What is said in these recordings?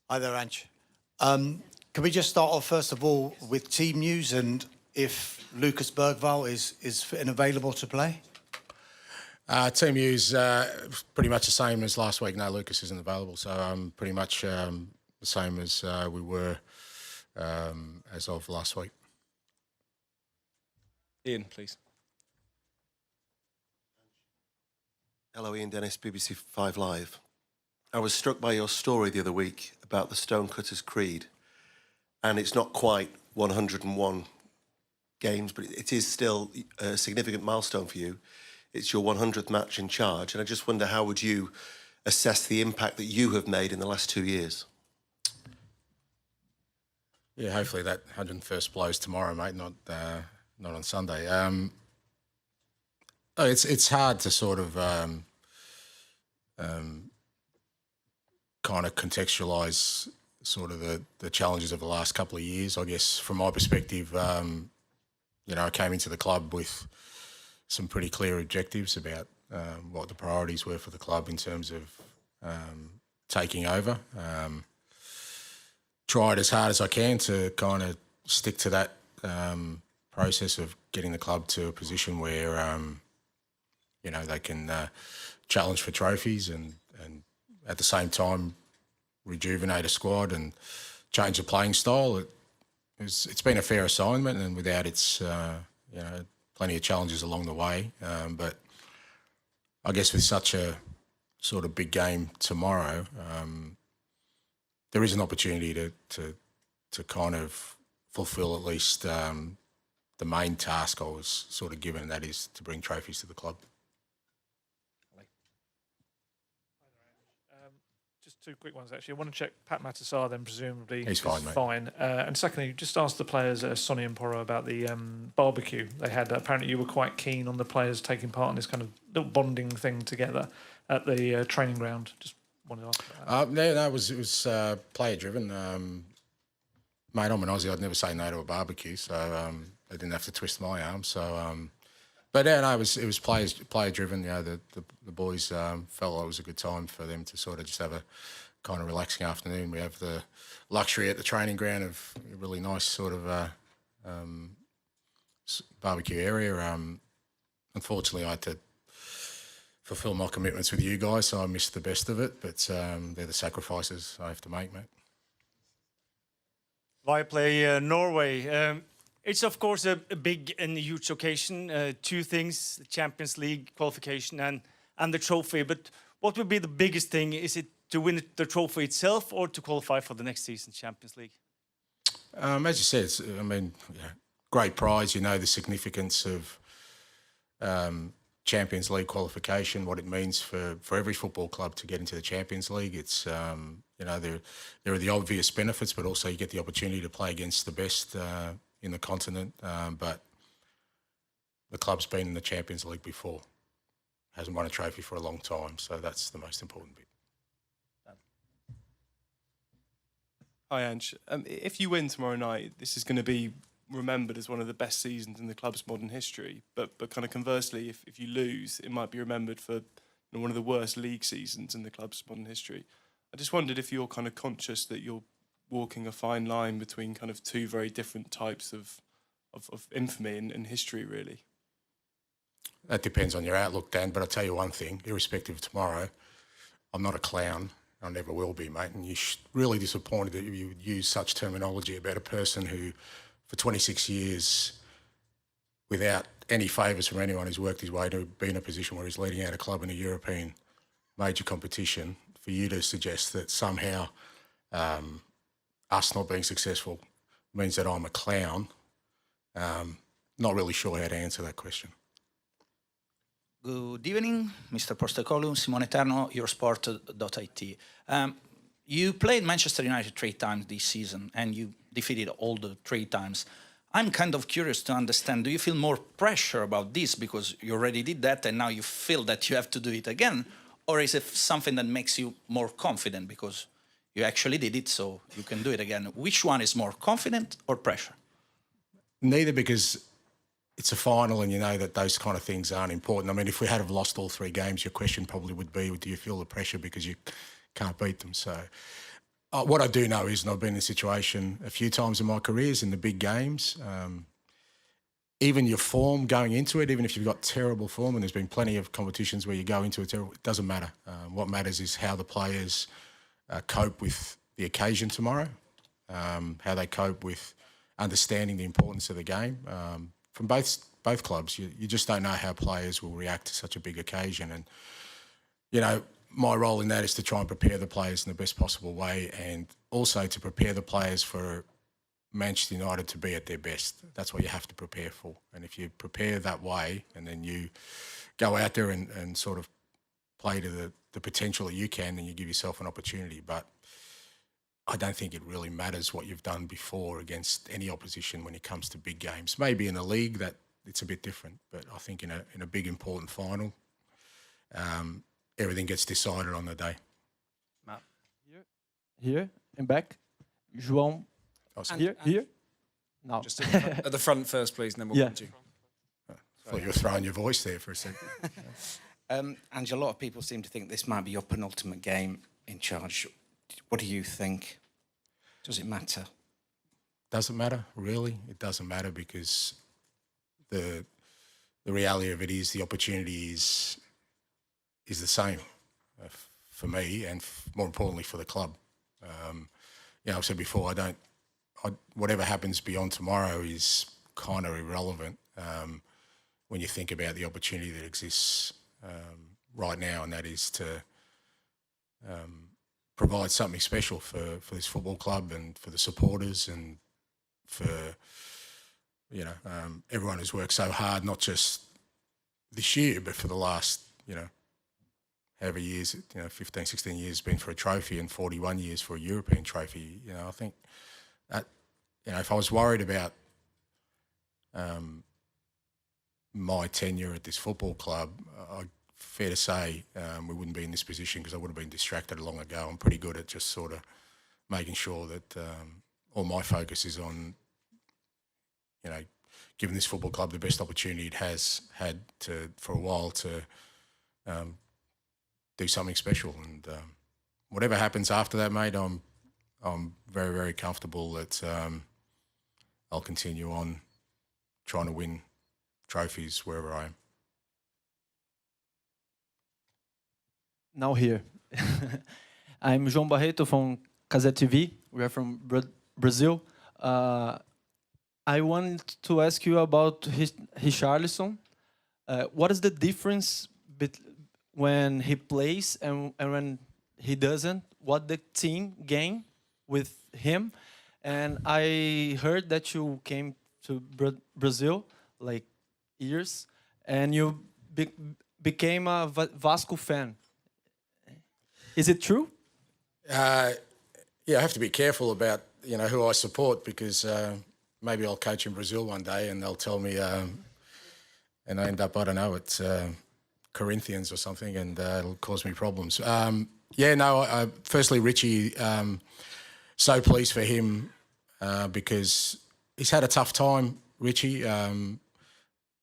Hi there, Ange. Can we just start off, first of all, with team news and if Lucas Bergvall is fit and available to play? Team news, pretty much the same as last week. No, Lucas isn't available, so pretty much the same as we were as of last week. Ian, please. Hello, Ian Dennis, BBC 5 Live. I was struck by your story the other week about the Stonecutters Creed, and it's not quite 101 games, but it is still a significant milestone for you. It's your 100th match in charge, and I just wonder, how would you assess the impact that you have made in the last 2 years? Yeah, hopefully that 101st blows tomorrow, mate, not on Sunday. It's hard to sort of kind of contextualise sort of the challenges of the last couple of years. I guess from my perspective, I came into the club with some pretty clear objectives about what the priorities were for the club in terms of taking over. Tried as hard as I can to kind of stick to that process of getting the club to a position where they can challenge for trophies and at the same time rejuvenate a squad and change the playing style. It's been a fair assignment, and without its plenty of challenges along the way. But I guess with such a sort of big game tomorrow, there is an opportunity to kind of fulfil at least the main task I was sort of given, and that is to bring trophies to the club. Just two quick ones, actually. I want to check Pat Matasar, then presumably he's fine, mate. Fine. And secondly, just ask the players, Sonny and Porro, about the barbecue they had. Apparently you were quite keen on the players taking part in this kind of little bonding thing together at the training ground. Just wanted to ask about that. It was player-driven. Mate, I'm an Aussie. I'd never say no to a barbecue, so I didn't have to twist my arm. So, but yeah, no, it was player-driven. The boys felt it was a good time for them to sort of just have a kind of relaxing afternoon. We have the luxury at the training ground of a really nice sort of barbecue area. Unfortunately, I had to fulfil my commitments with you guys, so I missed the best of it. But they're the sacrifices I have to make, mate. Viaplay Norway. It's, of course, a big and huge occasion. Two things, the Champions League qualification and the trophy. But what would be the biggest thing? Is it to win the trophy itself or to qualify for the next season's Champions League? As you said, great prize. You know the significance of Champions League qualification, what it means for every football club to get into the Champions League. It's, there are the obvious benefits, but also you get the opportunity to play against the best in the continent, but the club's been in the Champions League before, hasn't won a trophy for a long time, so that's the most important bit. Hi, Ange. If you win tomorrow night, this is going to be remembered as one of the best seasons in the club's modern history. But kind of conversely, if you lose, it might be remembered for one of the worst league seasons in the club's modern history. I just wondered if you're kind of conscious that you're walking a fine line between kind of two very different types of infamy and history, really. That depends on your outlook, Dan, but I'll tell you one thing, irrespective of tomorrow, I'm not a clown. I never will be, mate, and you're really disappointed that you would use such terminology about a person who, for 26 years, without any favours from anyone, who's worked his way to be in a position where he's leading out a club in a European major competition, for you to suggest that somehow us not being successful means that I'm a clown. Not really sure how to answer that question. Good evening, Mr. Postecoglou, Simone Terno, Eurosport.it. You played Manchester United 3 times this season and you defeated all the 3 times. I'm kind of curious to understand, do you feel more pressure about this because you already did that and now you feel that you have to do it again? Or is it something that makes you more confident because you actually did it, so you can do it again? Which one is more, confident or pressure? Neither, because it's a final and you know that those kind of things aren't important. I mean, if we had have lost all 3 games, your question probably would be, do you feel the pressure because you can't beat them? So what I do know is, and I've been in this situation a few times in my careers in the big games, even your form going into it, even if you've got terrible form, and there's been plenty of competitions where you go into it terrible, it doesn't matter. What matters is how the players cope with the occasion tomorrow, how they cope with understanding the importance of the game. From both clubs, you just don't know how players will react to such a big occasion. And, you know, my role in that is to try and prepare the players in the best possible way, and also to prepare the players for Manchester United to be at their best. That's what you have to prepare for. And if you prepare that way and then you go out there and sort of play to the potential that you can, then you give yourself an opportunity. But I don't think it really matters what you've done before against any opposition when it comes to big games. Maybe in the league that it's a bit different, but I think in a big important final, everything gets decided on the day. Matt. Here and back. João. Here. No. Just at the front first, please, and then we'll come to you. I thought you were throwing your voice there for a second. Ange, a lot of people seem to think this might be your penultimate game in charge. What do you think? Does it matter? Doesn't matter, really. It doesn't matter, because the reality of it is the opportunity is the same for me, and more importantly for the club. I've said before, whatever happens beyond tomorrow is kind of irrelevant when you think about the opportunity that exists right now, and that is to provide something special for this football club and for the supporters and for everyone who's worked so hard, not just this year, but for the last, however years, 15, 16 years been for a trophy, and 41 years for a European trophy. I think that, if I was worried about my tenure at this football club, fair to say we wouldn't be in this position, because I would have been distracted long ago. I'm pretty good at just sort of making sure that all my focus is on, giving this football club the best opportunity it has had for a while to do something special. And whatever happens after that, mate, I'm very, very comfortable that I'll continue on trying to win trophies wherever I am. Now here. I'm João Barreto from COYS TV. We are from Brazil. I want to ask you about Richarlison. What is the difference when he plays and when he doesn't? What the team gain with him? And I heard that you came to Brazil like years, and you became a Vasco fan. Is it true? I have to be careful about who I support, because maybe I'll coach in Brazil one day and they'll tell me, and I end up, I don't know, it's Corinthians or something, and it'll cause me problems. Firstly, Richie, so pleased for him because he's had a tough time, Richie,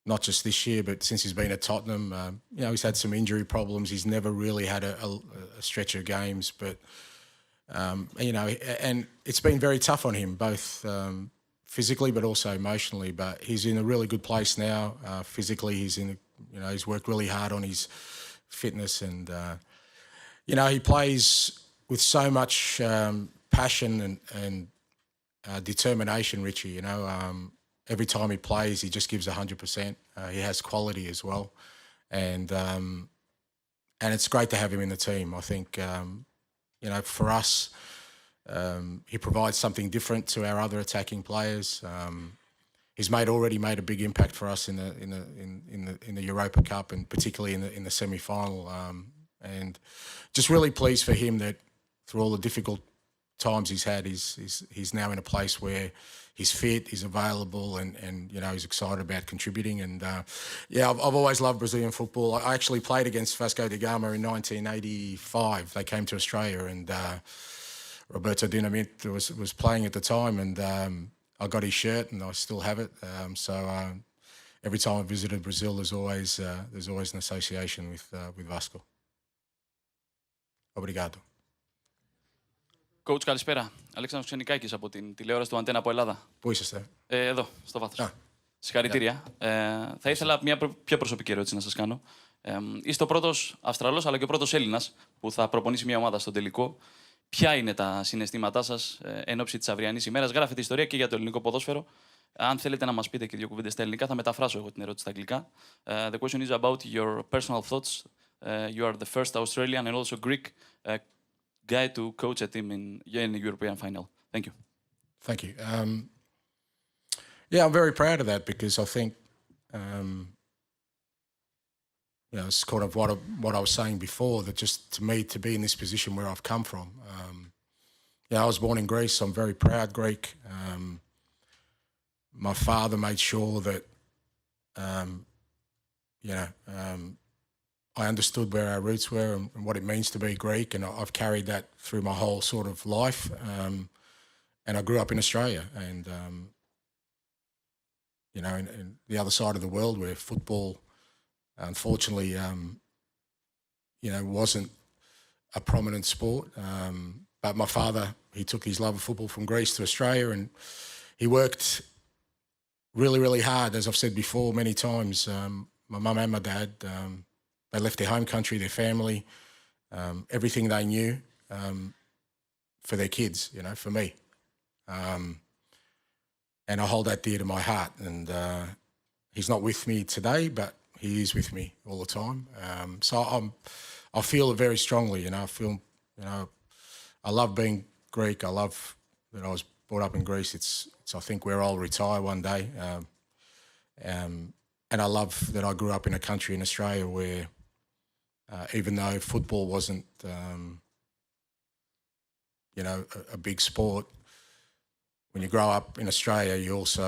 not just this year, but since he's been at Tottenham. He's had some injury problems. He's never really had a stretch of games, but, and it's been very tough on him, both physically but also emotionally. But he's in a really good place now. Physically, he's worked really hard on his fitness, and, he plays with so much passion and determination, Richie. Every time he plays, he just gives 100%. He has quality as well, and it's great to have him in the team. I think for us, he provides something different to our other attacking players. He's already made a big impact for us in the Europa Cup, and particularly in the semi-final. And just really pleased for him that through all the difficult times he's had, he's now in a place where he's fit, he's available, and he's excited about contributing. And I've always loved Brazilian football. I actually played against Vasco da Gama in 1985. They came to Australia, and Roberto Dinamite was playing at the time, and I got his shirt, and I still have it. So every time I visited Brazil, there's always an association with Vasco. Obrigado. Coach, καλησπέρα. Αλέξανδρος Ξενικάκης από την τηλεόραση του Αντένα από Ελλάδα. Πού είσαστε? Εδώ, στο βάθος. Ah, Συγχαρητήρια. Θα ήθελα μια πιο προσωπική ερώτηση να σας κάνω. Είστε ο πρώτος Αυστραλός αλλά και ο πρώτος Έλληνας που θα προπονήσει μια ομάδα στον τελικό. Ποια είναι τα συναισθήματά σας εν ώψη της αυριανής ημέρας? Γράφετε ιστορία και για το ελληνικό ποδόσφαιρο. Αν θέλετε να μας πείτε και δύο κουβέντες στα ελληνικά, θα μεταφράσω εγώ την ερώτηση στα αγγλικά. The question is about your personal thoughts. You are the first Australian and also Greek guy to coach a team in the European final. Thank you. thank you. Yeah, I'm very proud of that because I think, it's kind of what I was saying before, that just to me, to be in this position where I've come from. I was born in Greece. I'm very proud Greek. My father made sure that, I understood where our roots were and what it means to be Greek, and I've carried that through my whole sort of life. And I grew up in Australia, and in the other side of the world where football, unfortunately, wasn't a prominent sport. But my father, he took his love of football from Greece to Australia, and he worked really, really hard. As I've said before many times, my mum and my dad, they left their home country, their family, everything they knew for their kids, for me. And I hold that dear to my heart. And he's not with me today, but he is with me all the time. So I feel it very strongly. I feel, I love being Greek. I love that I was brought up in Greece. It's I think we're all retire one day. And I love that I grew up in a country in Australia where, even though football wasn't, a big sport, when you grow up in Australia, you also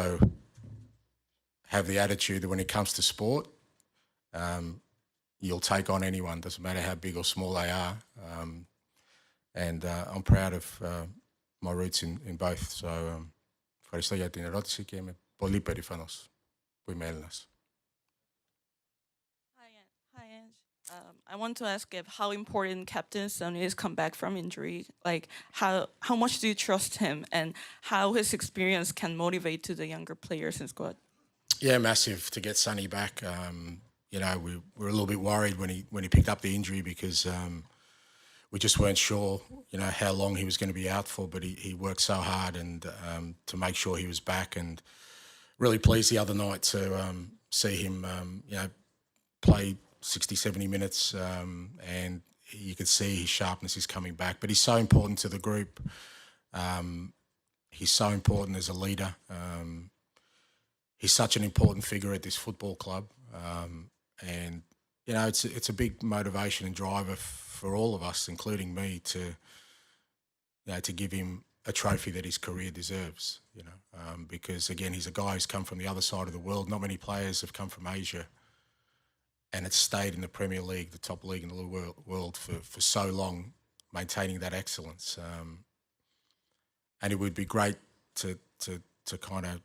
have the attitude that when it comes to sport, you'll take on anyone, doesn't matter how big or small they are. And I'm proud of my roots in both. So, ευχαριστώ για την ερώτηση και είμαι πολύ περήφανος που είμαι Έλληνας. Hi, Ange. I want to ask if how important Captain Sonny has come back from injury. Like, how much do you trust him, and how his experience can motivate to the younger players in squad? Yeah, massive to get Sonny back. We were a little bit worried when he picked up the injury because we just weren't sure, how long he was going to be out for. But he worked so hard and to make sure he was back, and really pleased the other night to see him, play 60, 70 minutes, and you could see his sharpness is coming back. But he's so important to the group. He's so important as a leader. He's such an important figure at this football club. And, it's a big motivation and driver for all of us, including me, to give him a trophy that his career deserves, because, again, he's a guy who's come from the other side of the world. Not many players have come from Asia and it's stayed in the Premier League, the top league in the world for so long, maintaining that excellence. And it would be great to kind of,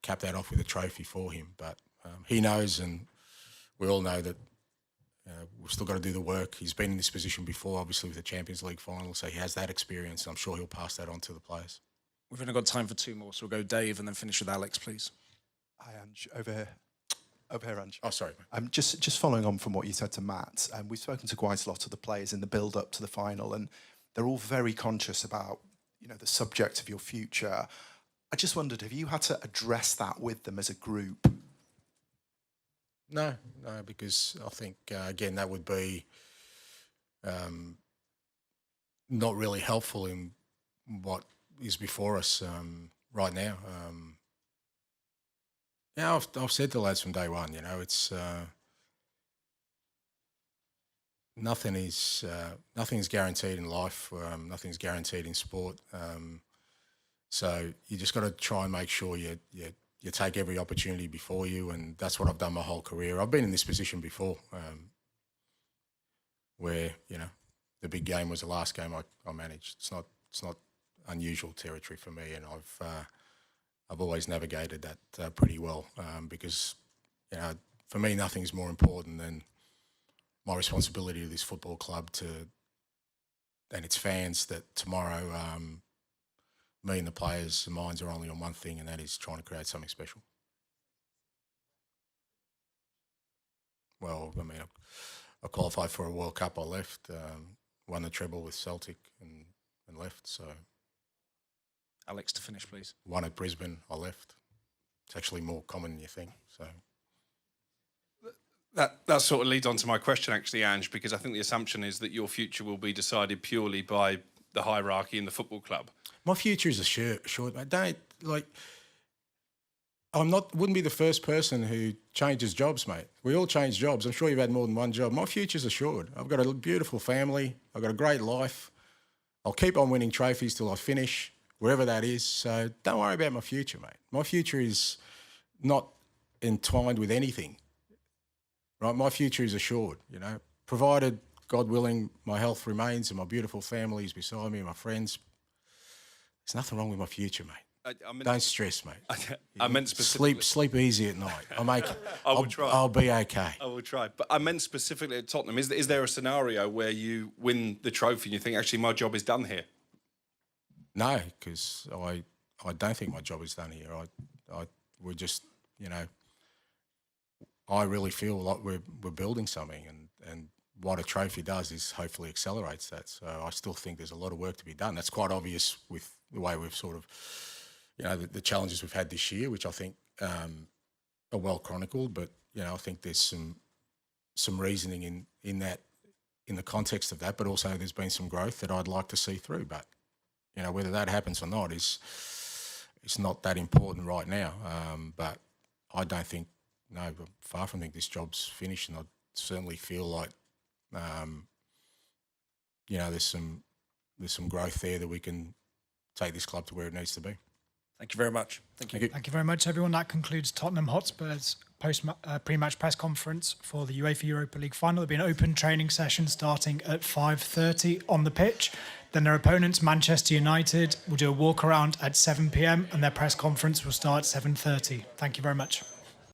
cap that off with a trophy for him. But he knows, and we all know that we've still got to do the work. He's been in this position before, obviously, with the Champions League final, so he has that experience. I'm sure he'll pass that on to the players. We've only got time for two more, so we'll go Dave and then finish with Alex, please. Hi, Ange. Over here, Ange. Oh, sorry. Just following on from what you said to Matt, we've spoken to quite a lot of the players in the build-up to the final, and they're all very conscious about, the subject of your future. I just wondered, have you had to address that with them as a group? No, because I think, again, that would be not really helpful in what is before us right now. I've said to the lads from day one, it's nothing's guaranteed in life. Nothing's guaranteed in sport. So you just got to try and make sure you take every opportunity before you, and that's what I've done my whole career. I've been in this position before, where the big game was the last game I managed. It's not unusual territory for me, and I've always navigated that pretty well, because for me nothing's more important than my responsibility to this football club to its fans that tomorrow me and the players' minds are only on one thing, and that is trying to create something special. Well, I mean, I qualified for a World Cup. I left, won the treble with Celtic, and left. So, Alex, to finish, please. Won at Brisbane. I left. It's actually more common than you think. So. That sort of leads on to my question, actually, Ange, because I think the assumption is that your future will be decided purely by the hierarchy in the football club. My future is assured. I don't like. Wouldn't be the first person who changes jobs, mate. We all change jobs. I'm sure you've had more than one job. My future's assured. I've got a beautiful family. I've got a great life. I'll keep on winning trophies till I finish, wherever that is. So don't worry about my future, mate. My future is not entwined with anything. Right, my future is assured, you know, provided, God willing, my health remains and my beautiful family is beside me and my friends. There's nothing wrong with my future, mate. Don't stress, mate. I meant specifically... Sleep easy at night. I will try. I'll be okay. I will try. But I meant specifically at Tottenham. Is there a scenario where you win the trophy and you think, actually, my job is done here? No, because I don't think my job is done here. We're just, you know, I really feel like we're building something, and what a trophy does is hopefully accelerates that. So I still think there's a lot of work to be done. That's quite obvious with the way we've sort of, you know, the challenges we've had this year, which I think are well chronicled. But you know, I think there's some reasoning in that, in the context of that. But also there's been some growth that I'd like to see through. But you know, whether that happens or not it's not that important right now. But I don't think. No, I'm far from think this job's finished, and I certainly feel like, you know, there's some growth there that we can take this club to where it needs to be. Thank you very much. Thank you. Thank you very much, everyone. That concludes Tottenham Hotspur's pre-match press conference for the UEFA Europa League final. There'll be an open training session starting at 5:30 on the pitch. Then their opponents, Manchester United, will do a walk around at 7 p.m. and their press conference will start at 7:30. Thank you very much.